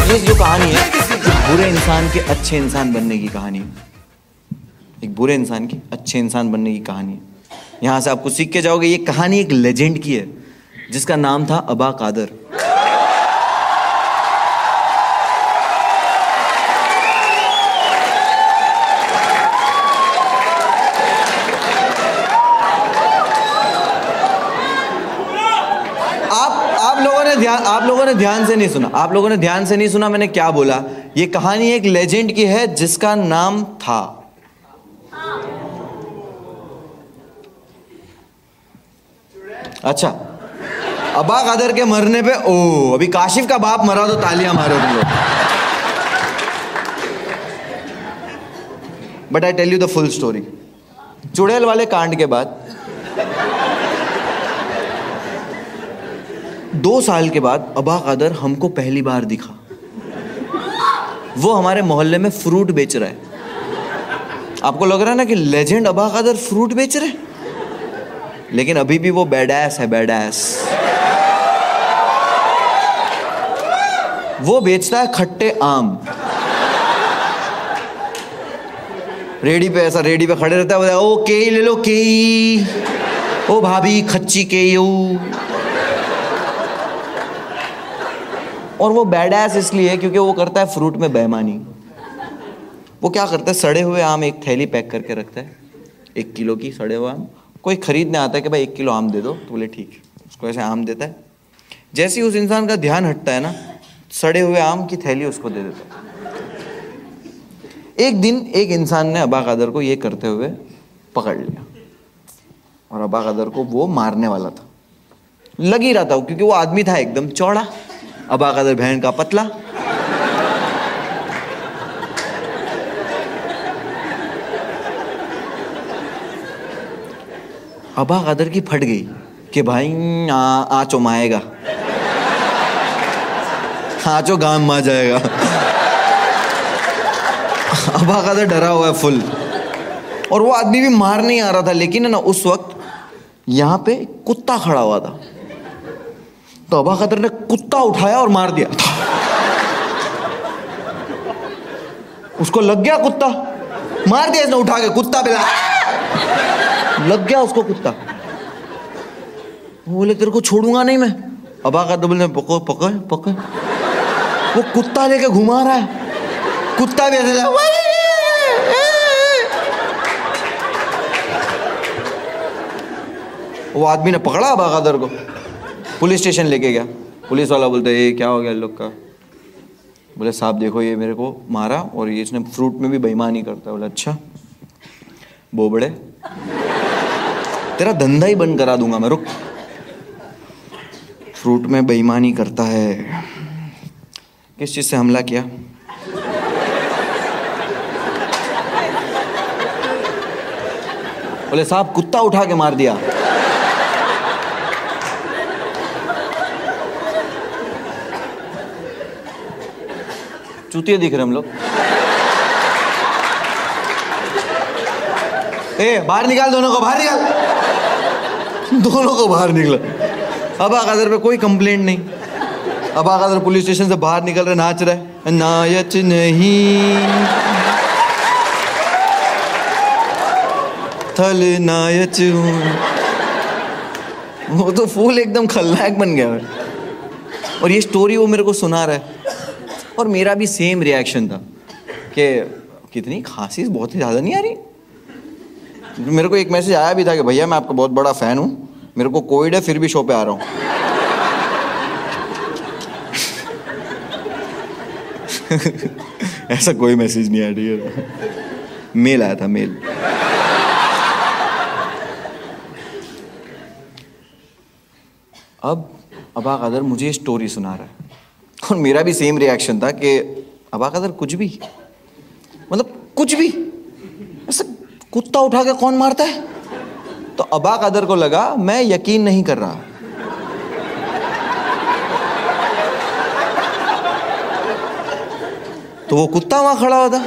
ये जो कहानी है बुरे इंसान के अच्छे इंसान बनने की कहानी है। एक बुरे इंसान की अच्छे इंसान बनने की कहानी है। यहाँ से आपको सीख के जाओगे। ये कहानी एक लेजेंड की है जिसका नाम था अबा कादर। आप लोगों ने ध्यान से नहीं सुना। आप लोगों ने ध्यान से नहीं सुना मैंने क्या बोला। ये कहानी एक लेजेंड की है जिसका नाम था अच्छा अबा कादर के मरने पे ओ अभी काशिफ का बाप मरा तो तालियां मारो तुम लोग। But I tell you the full story. चुड़ैल वाले कांड के बाद 2 साल के बाद अबा कादर हमको पहली बार दिखा। वो हमारे मोहल्ले में फ्रूट बेच रहा है। आपको लग रहा है ना कि लेजेंड अबा कादर फ्रूट बेच रहे, लेकिन अभी भी वो बैडएस है, बैडएस। वो बेचता है खट्टे आम। रेडी पे ऐसा रेडी पे खड़े रहता है, ओ केई ले लो केई, ओ भाभी खच्ची केई। और वो बैडएस इसलिए क्योंकि वो करता है फ्रूट में बेईमानी। वो क्या करता है, सड़े हुए आम एक थैली पैक करके रखता है, 1 किलो की सड़े हुए आम। कोई खरीदने आता है कि भाई 1 किलो आम दे दो, तो बोले ठीक है, उसको ऐसे आम देता है। जैसे ही उस इंसान का ध्यान हटता है ना, सड़े हुए आम की थैली उसको दे देता है। एक दिन एक इंसान ने अबा कादर को ये करते हुए पकड़ लिया और अबा कादर को वो मारने वाला था। लग ही रहा था क्योंकि वो आदमी था एकदम चौड़ा, अबा कादर बहन का पतला। अबा कादर की फट गई कि भाई आचो माएगा, आचो गांव मा जाएगा। अबा कादर डरा हुआ है फुल, और वो आदमी भी मार नहीं आ रहा था। लेकिन है ना, उस वक्त यहां पे कुत्ता खड़ा हुआ था, तो अबा कादर ने कुत्ता उठाया और मार दिया। उसको लग गया कुत्ता, मार दिया इसने उठा के, कुत्ता पे लग गया उसको कुत्ता। वो बोले तेरे को छोड़ूंगा नहीं मैं। अबा कादर बोले पकड़ पकड़ पकड़। वो कुत्ता लेके घुमा रहा है, कुत्ता भी ऐसे। वो आदमी ने पकड़ा अबा कादर को, पुलिस स्टेशन लेके गया। पुलिस वाला बोलता है ये क्या हो गया लोग का। बोले साहब देखो ये मेरे को मारा और ये इसने फ्रूट में भी बेईमानी करता है। बोले अच्छा बोबड़े, तेरा धंधा ही बंद करा दूंगा मैं, रुक। फ्रूट में बेईमानी करता है। किस चीज से हमला किया? बोले साहब कुत्ता उठा के मार दिया। चूतिए दिख रहे हम लोग। ए बाहर निकाल, दोनों को बाहर निकाल, दोनों को बाहर निकला। अबा कादर पे कोई कंप्लेंट नहीं। अबा कादर पुलिस स्टेशन से बाहर निकल रहे, नाच रहे, नायच नहीं थल नायच हूं। वो तो फूल एकदम खलनायक बन गया है। और ये स्टोरी वो मेरे को सुना रहा है, और मेरा भी सेम रिएक्शन था कि कितनी खांसी बहुत ही ज़्यादा नहीं आ रही। मेरे को एक मैसेज आया भी था कि भैया मैं आपका बहुत बड़ा फ़ैन हूँ, मेरे को कोविड है फिर भी शो पे आ रहा हूँ। ऐसा कोई मैसेज नहीं आया, ठीक है। मेल आया था, मेल। अब अबा कादर मुझे स्टोरी सुना रहा है, और मेरा भी सेम रिएक्शन था कि अबा कादर कुछ भी, मतलब कुछ भी, ऐसा कुत्ता उठा के कौन मारता है। तो अबा कादर को लगा मैं यकीन नहीं कर रहा। तो वो कुत्ता वहां खड़ा होता,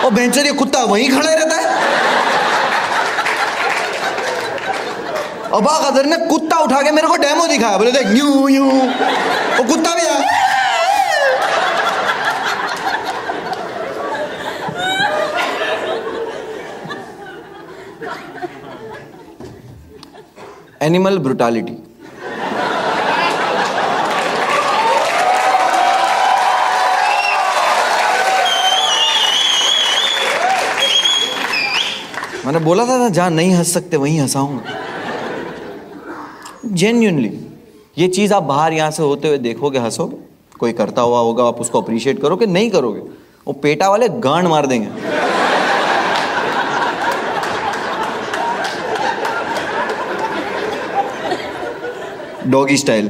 और बेंचर ये कुत्ता वहीं खड़ा रहता है। अबा कदर ने कुत्ता उठा के मेरे को डेमो दिखाया, बोले देख यूं यूं, वो कुत्ता भी आया। Animal brutality. मैंने बोला था ना जहां नहीं हंस सकते वहीं हंसाऊंगा। जेन्युइनली ये चीज आप बाहर यहां से होते हुए देखोगे, हंसोगे, कोई करता हुआ होगा, आप उसको अप्रिशिएट करोगे, नहीं करोगे वो पेटा वाले गांड मार देंगे। Doggy style.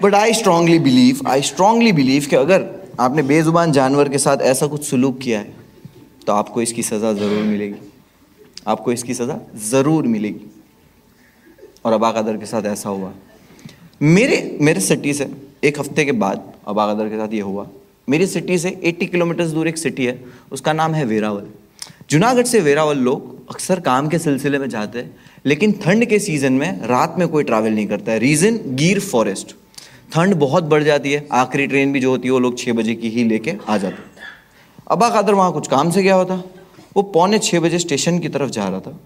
But I strongly believe कि अगर आपने बेजुबान जानवर के साथ ऐसा कुछ सुलूक किया है तो आपको इसकी सजा जरूर मिलेगी, आपको इसकी सजा जरूर मिलेगी। और अबा कदर के साथ ऐसा हुआ। मेरे सिटी से एक हफ्ते के बाद अबा कदर के साथ ये हुआ। मेरी सिटी से 80 किलोमीटर दूर एक सिटी है, उसका नाम है वेरावल। जूनागढ़ से वेरावल लोग अक्सर काम के सिलसिले में जाते हैं, लेकिन ठंड के सीजन में रात में कोई ट्रैवल नहीं करता है। रीजन गिर फॉरेस्ट। ठंड बहुत बढ़ जाती है, आखिरी ट्रेन भी जो होती है वो लोग 6 बजे की ही लेके आ जाते हैं। अबा कदर वहाँ कुछ काम से गया होता, वो 5:45 बजे स्टेशन की तरफ जा रहा था।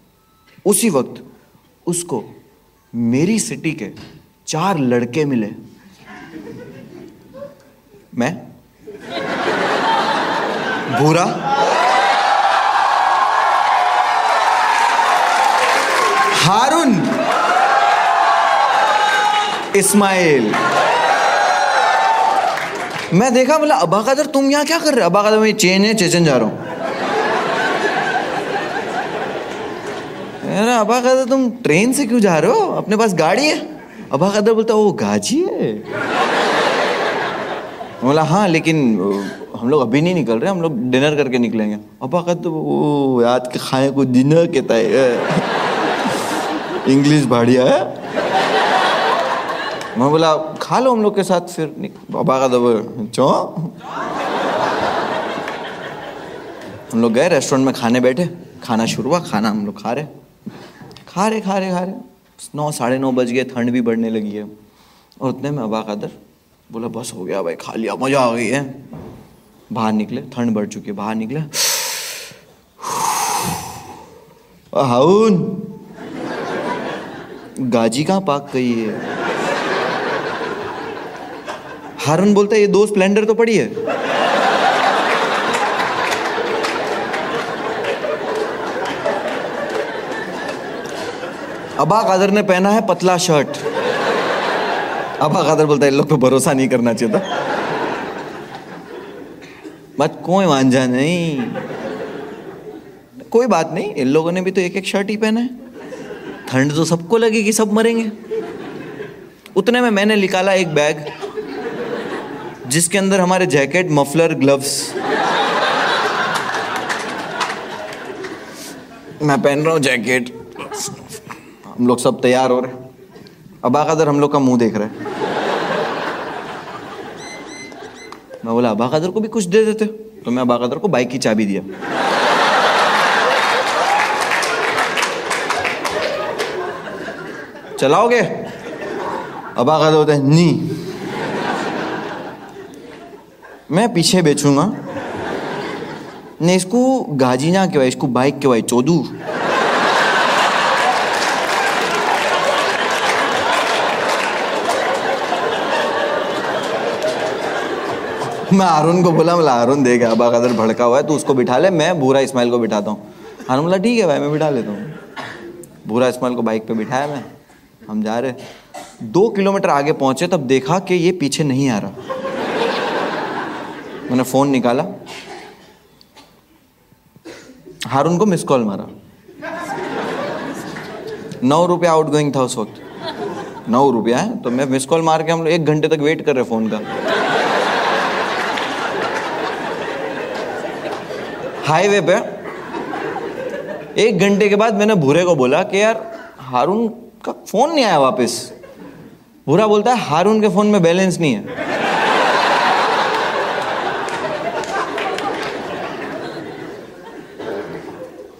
उसी वक्त उसको मेरी सिटी के 4 लड़के मिले। मैं, भूरा, हारून, इस्माइल। मैं देखा, बोला अबा कदर तुम यहां क्या कर रहे हो? अबा कदर मैं चेन है, चेचन जा रहा हूं। अबा कदर तुम ट्रेन से क्यों जा रहे हो, अपने पास गाड़ी है? अबा कदर बोलता वो गाजी है। बोला हाँ, लेकिन हम लोग अभी नहीं निकल रहे, हम लोग डिनर करके निकलेंगे। अबा कदर वो याद के खाए को डिनर कहता है, इंग्लिश बढ़िया है। मैं बोला खा लो हम लोग के साथ फिर। अबा कदर चो। हम लोग गए रेस्टोरेंट में, खाने बैठे, खाना शुरू हुआ, खाना हम लोग खा रहे 9 साढ़े 9 बज गए, ठंड भी बढ़ने लगी है। और उतने में अबा कदर बोला बस हो गया भाई, खा लिया, मजा आ गई है। बाहर निकले, ठंड बढ़ चुकी है, बाहर निकले। हारून, गाजी कहाँ पाक गई है? हारून बोलता है ये 2 स्प्लेंडर तो पड़ी है। अबा कदर ने पहना है पतला शर्ट। अबा कदर बोलता है इन लोग पे भरोसा नहीं करना चाहिए था। बट कोई वांझा नहीं, कोई बात नहीं, इन लोगों ने भी तो 1-1 शर्ट ही पहना है। ठंड तो सबको लगेगी, सब मरेंगे। उतने में मैंने निकाला एक बैग जिसके अंदर हमारे जैकेट, मफलर, ग्लव्स। मैं पहन रहा हूं जैकेट, हम लोग सब तैयार हो रहे। अबा कदर हम लोग का मुंह देख रहे हैं। मैं बोला अबा कदर को भी कुछ दे देते, तो मैं अबा कदर को बाइक की चाबी दिया। चलाओगे? अबा कदर होता है नहीं, मैं पीछे बेचूंगा। नहीं, इसको गाजी ना कहवाई, इसको बाइक कहवाई, चोदू। मैं हारून को बोला, हारून देगा, अबा कदर भड़का हुआ है, तू उसको बिठा ले, मैं भूरा इस्माइल को बिठाता हूँ। हारून बोला ठीक है भाई, मैं बिठा लेता हूँ। भूरा इस्माइल को बाइक पे बिठाया मैं, हम जा रहे। 2 किलोमीटर आगे पहुंचे तब देखा कि ये पीछे नहीं आ रहा। मैंने फोन निकाला, हारून को मिस कॉल मारा। 9 रुपया आउटगोइंग था उस वक्त, 9 रुपया है। तो मैं मिस कॉल मार के, हम लोग 1 घंटे तक वेट कर रहे फोन का। हाईवे पे 1 घंटे के बाद मैंने भूरे को बोला कि यार हारून का फोन नहीं आया वापस। बुरा बोलता है हारून के फोन में बैलेंस नहीं है।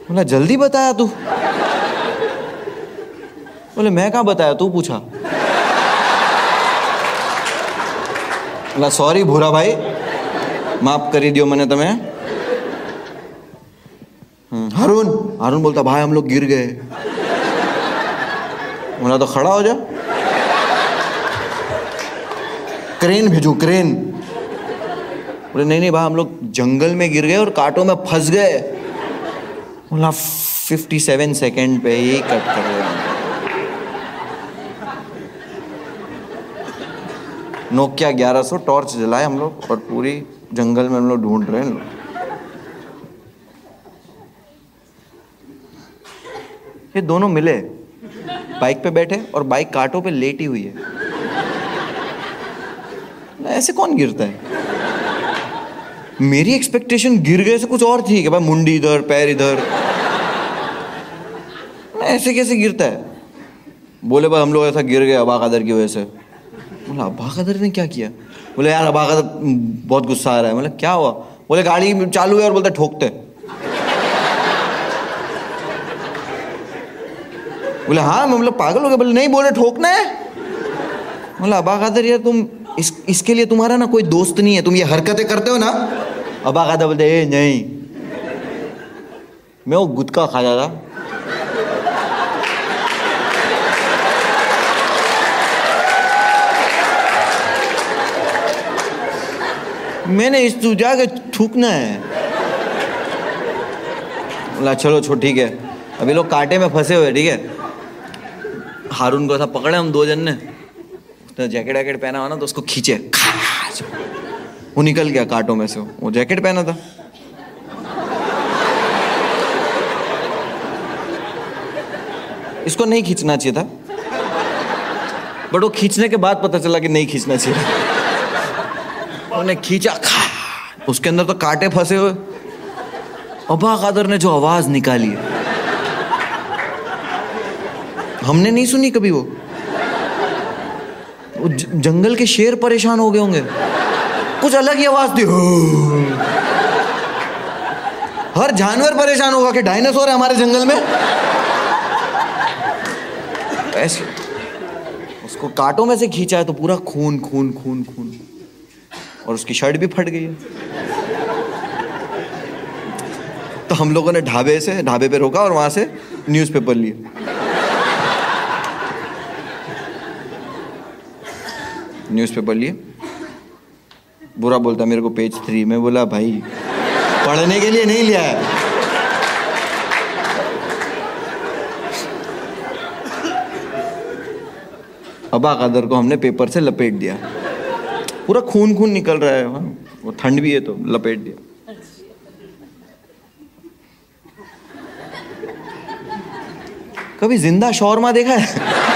बोला जल्दी बताया तू? बोले मैं कहाँ बताया, तू पूछा। बोला सॉरी भूरा भाई, माफ करी दियो मैंने तुम्हें। हारून हारून बोलता भाई हम लोग गिर गए। बोला तो खड़ा हो जा, क्रेन भेजू क्रेन। बोले नहीं नहीं भाई हम लोग जंगल में गिर गए और कांटों में फंस गए। बोला 57 सेकंड पे ही कट कर दिया। नोकिया 1100 टॉर्च जलाए हम लोग और पूरी जंगल में हम लोग ढूंढ रहे हैं लोग। ये दोनों मिले, बाइक पे बैठे और बाइक कांटों पे लेटी हुई है। ऐसे कौन गिरता है? मेरी एक्सपेक्टेशन गिर गए से कुछ और थी कि भाई मुंडी इधर पैर इधर, ऐसे कैसे गिरता है? बोले भाई हम लोग ऐसा गिर गए अबा कदर की वजह से। बोला अबा कदर ने क्या किया? बोले यार अबा कदर बहुत गुस्सा आ रहा है। बोले क्या हुआ? बोले गाड़ी चालू है और बोलते ठोकते। बोले हाँ मैं मतलब पागल हो गया। बोले नहीं बोले ठोकना है। बोला अबा कदर यार तुम इसके लिए तुम्हारा ना कोई दोस्त नहीं है, तुम ये हरकतें करते हो ना। अबा कदर बोलते ए नहीं मैं वो गुटखा खाता था। मैंने इस तू जाके थूकना है। बोला चलो छो ठीक है, अभी लोग कांटे में फंसे हुए ठीक है। हारून को ऐसा पकड़े हम दो जन ने, उसने जैकेट वैकेट पहना हुआ ना तो उसको खींचे, वो निकल गया कांटों में से। वो जैकेट पहना था। इसको नहीं खींचना चाहिए था, बट वो खींचने के बाद पता चला कि नहीं खींचना चाहिए। उन्हें खींचा, उसके अंदर तो कांटे फंसे हुए। अबा कदर ने जो आवाज निकाली हमने नहीं सुनी कभी। वो जंगल के शेर परेशान हो गए होंगे, कुछ अलग ही आवाज थी। हर जानवर परेशान होगा कि डायनासोर है हमारे जंगल में। ऐसे उसको कांटों में से खींचा है तो पूरा खून खून खून खून, और उसकी शर्ट भी फट गई है। तो हम लोगों ने ढाबे पे रोका और वहां से न्यूज़पेपर लिए। न्यूज़पेपर लिए। बुरा बोलता मेरे को पेज 3 में। बोला भाई पढ़ने के लिए नहीं लिया है। अबा कदर को हमने पेपर से लपेट दिया, पूरा खून खून निकल रहा है। वो ठंड भी है तो लपेट दिया। कभी जिंदा शौरमा देखा है?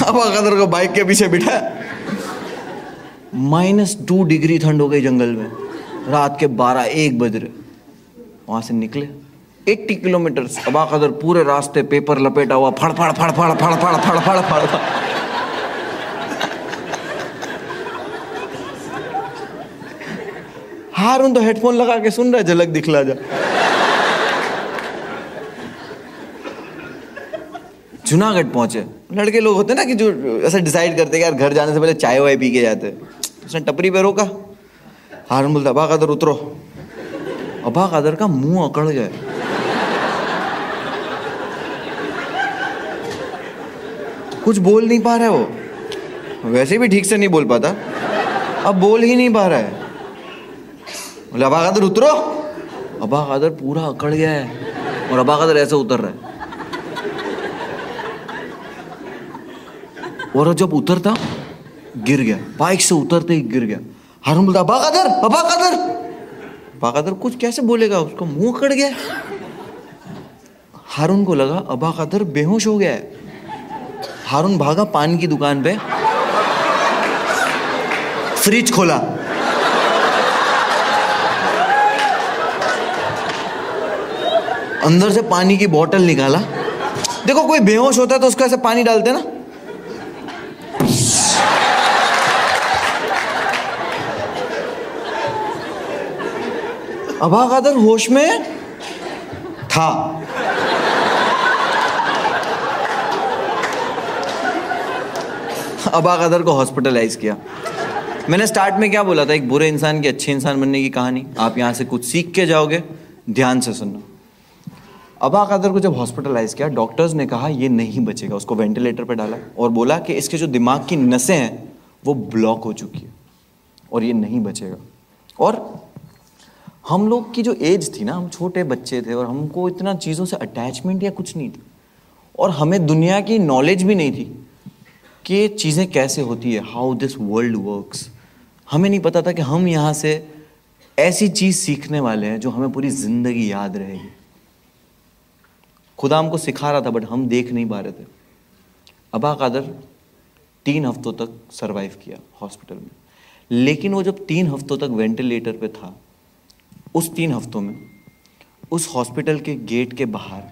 अबा कदर को बाइक के पीछे बिठा, -2 डिग्री ठंड हो गई जंगल में। रात के 12-1 बज रहे। वहां से निकले 80 किलोमीटर। अबा कदर पूरे रास्ते पेपर लपेटा हुआ, फड़ फड़ फड़ फड़ फड़ फड़ फड़ फड़ फड़। हारून तो हेडफोन लगा के सुन रहा है, झलक दिखला जा। जूनागढ़ पहुंचे। लड़के लोग होते ना कि जो ऐसा डिसाइड करते कि यार घर जाने से पहले चाय वाय पी के जाते। उसने टपरी पे रोका। हारून बोलता अबा कदर उतरो। अबा कदर का मुंह अकड़ गया। कुछ बोल नहीं पा रहा है वो, वैसे भी ठीक से नहीं बोल पाता, अब बोल ही नहीं पा रहा है। बोले अबा कदर उतरो। अबा कदर पूरा अकड़ गया है और अबा कदर ऐसे उतर रहा है। और जब उतरता गिर गया, बाइक से उतरते ही गिर गया। हारून बोलता अबा कदर अबा कदर। अबा कदर कुछ कैसे बोलेगा, उसका मुंह अकड़ गया। हारून को लगा अबा कदर बेहोश हो गया है। हारून भागा पान की दुकान पे, फ्रिज खोला, अंदर से पानी की बोतल निकाला। देखो कोई बेहोश होता है तो उसको ऐसे पानी डालते ना, अबा कादर होश में था। अबा कादर को हॉस्पिटलाइज किया। मैंने स्टार्ट में क्या बोला था, एक बुरे इंसान की अच्छे इंसान बनने की कहानी। आप यहाँ से कुछ सीख के जाओगे, ध्यान से सुनना। अबा कादर को जब हॉस्पिटलाइज किया, डॉक्टर्स ने कहा ये नहीं बचेगा। उसको वेंटिलेटर पर डाला और बोला कि इसके जो दिमाग की नसें हैं वो ब्लॉक हो चुकी है और ये नहीं बचेगा। और हम लोग की जो एज थी ना, हम छोटे बच्चे थे और हमको इतना चीज़ों से अटैचमेंट या कुछ नहीं था, और हमें दुनिया की नॉलेज भी नहीं थी कि ये चीज़ें कैसे होती है, हाउ दिस वर्ल्ड वर्क्स। हमें नहीं पता था कि हम यहाँ से ऐसी चीज़ सीखने वाले हैं जो हमें पूरी ज़िंदगी याद रहेगी। खुदा हमको सिखा रहा था बट हम देख नहीं पा रहे थे। अबा कादर 3 हफ्तों तक सरवाइव किया हॉस्पिटल में, लेकिन वो जब 3 हफ्तों तक वेंटिलेटर पे था, उस 3 हफ्तों में उस हॉस्पिटल के गेट के बाहर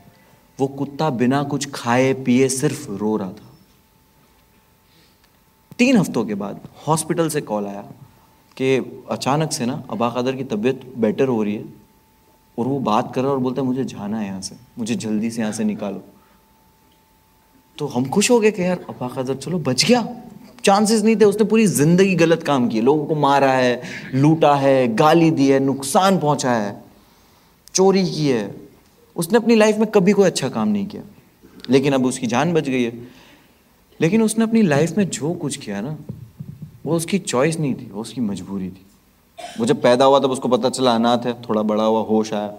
वो कुत्ता बिना कुछ खाए पिए सिर्फ रो रहा था। 3 हफ्तों के बाद हॉस्पिटल से कॉल आया कि अचानक से ना अबा कादर की तबीयत बेटर हो रही है और वो बात कर रहा है और बोलता है मुझे जाना है यहाँ से, मुझे जल्दी से यहाँ से निकालो। तो हम खुश हो गए कि यार अबा कादर चलो बच गया। चांसेस नहीं थे, उसने पूरी जिंदगी गलत काम किए, लोगों को मारा है, लूटा है, गाली दी है, नुकसान पहुंचाया है, चोरी की है। उसने अपनी लाइफ में कभी कोई अच्छा काम नहीं किया, लेकिन अब उसकी जान बच गई है। लेकिन उसने अपनी लाइफ में जो कुछ किया ना, वो उसकी चॉइस नहीं थी, वो उसकी मजबूरी थी। वो जब पैदा हुआ तब उसको पता चला अनाथ है, थोड़ा बड़ा हुआ होश आया,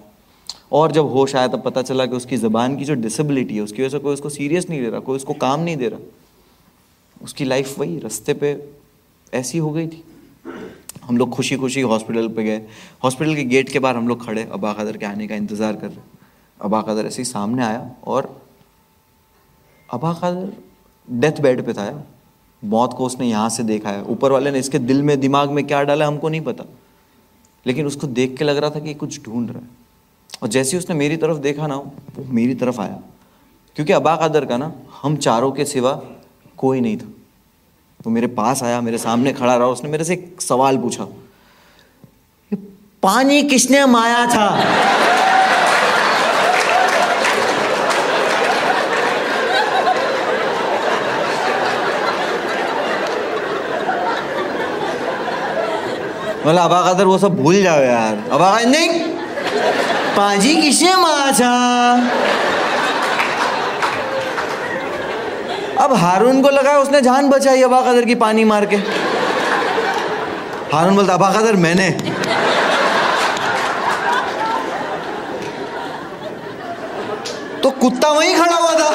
और जब होश आया तब पता चला कि उसकी ज़बान की जो डिसेबिलिटी है उसकी वजह से कोई उसको सीरियस नहीं ले रहा, कोई उसको काम नहीं दे रहा। उसकी लाइफ वही रास्ते पे ऐसी हो गई थी। हम लोग खुशी खुशी हॉस्पिटल पे गए। हॉस्पिटल के गेट के बाहर हम लोग खड़े अबा कादर के आने का इंतज़ार कर रहे। अबा कादर ऐसे ही सामने आया और अबा कादर डेथ बेड पे था यार। मौत को उसने यहाँ से देखा है, ऊपर वाले ने इसके दिल में दिमाग में क्या डाला हमको नहीं पता, लेकिन उसको देख के लग रहा था कि कुछ ढूंढ रहा है। और जैसे ही उसने मेरी तरफ देखा ना, वो मेरी तरफ आया, क्योंकि अबा कादर का ना हम चारों के सिवा कोई नहीं था। वो मेरे पास आया, मेरे सामने खड़ा रहा, उसने मेरे से एक सवाल पूछा, पानी किसने माया था? बोला अबा कादर वो सब भूल जाओ यार। अबा कादर नहीं, पाजी किसने मारा था? अब हारून को लगा उसने जान बचाई अबा कादर की पानी मार के। हारून बोलता अबा कादर मैंने। तो कुत्ता वहीं खड़ा हुआ था।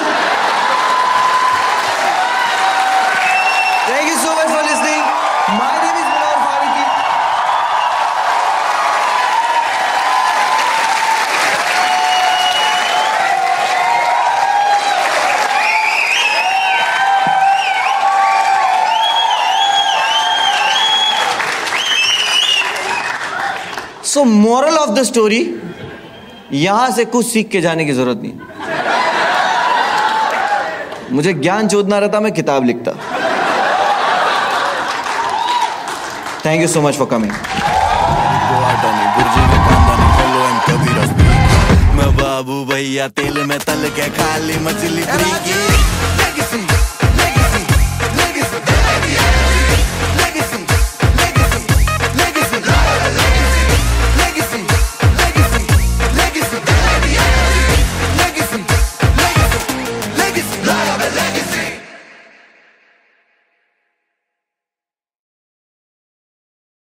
Thank you so much for listening. My name is Manohar Farooqui. So moral of the story, यहां से कुछ सीख के जाने की जरूरत नहीं। मुझे ज्ञान चोदना रहता मैं किताब लिखता। Thank you so much for coming. मैं बाबू भैया तेल में तल के खाली मछली फ्री की।